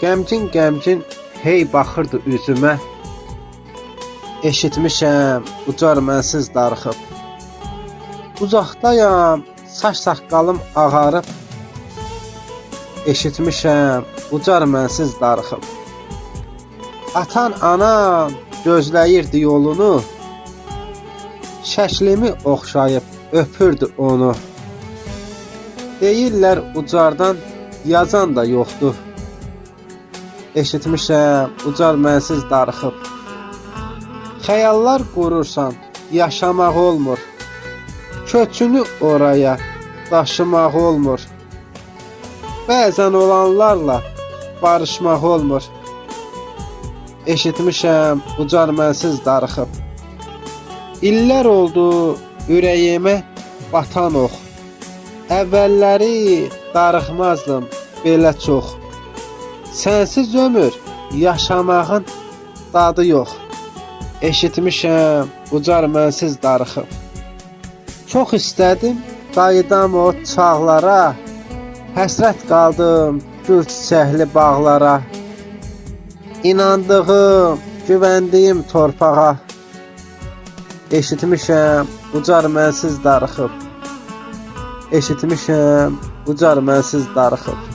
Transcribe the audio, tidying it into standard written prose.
Qəmgin hey baxırdı üzümə. Eşitmişəm ucar mənsiz darıxıb. Uzaqdayam, saç saqqalım ağarıb. Eşitmişəm ucar mənsiz darıxıb. Atan anam gözləyirdi yolunu. Şəklimi oxşayıb öpürdü onu. Deyirlər ucardan yazan da yoxdur. Eşitmişəm ucar mənsiz darıxıb. Xəyallar qurursan, yaşamaq olmur. Köçünü oraya daşımaq olmur. Bəzən olanlarla barışmaq olmur. Eşitmişəm ucar mənsiz darıxıb. İllər oldu ürəyimə batan ox. Əvvəlləri darıxmazdım belə çox. Sənsiz ömür yaşamağın dadı yox. Eşitmişəm ucar mənsiz darıxıb. Çox istədim qayıdam o çağlara. Həsrət qaldım gül çiçəkli bağlara. İnandığım, güvəndiyim torpağa. Eşitmişəm ucar mənsiz darıxıb. Eşitmişəm ucar mənsiz darıxıb.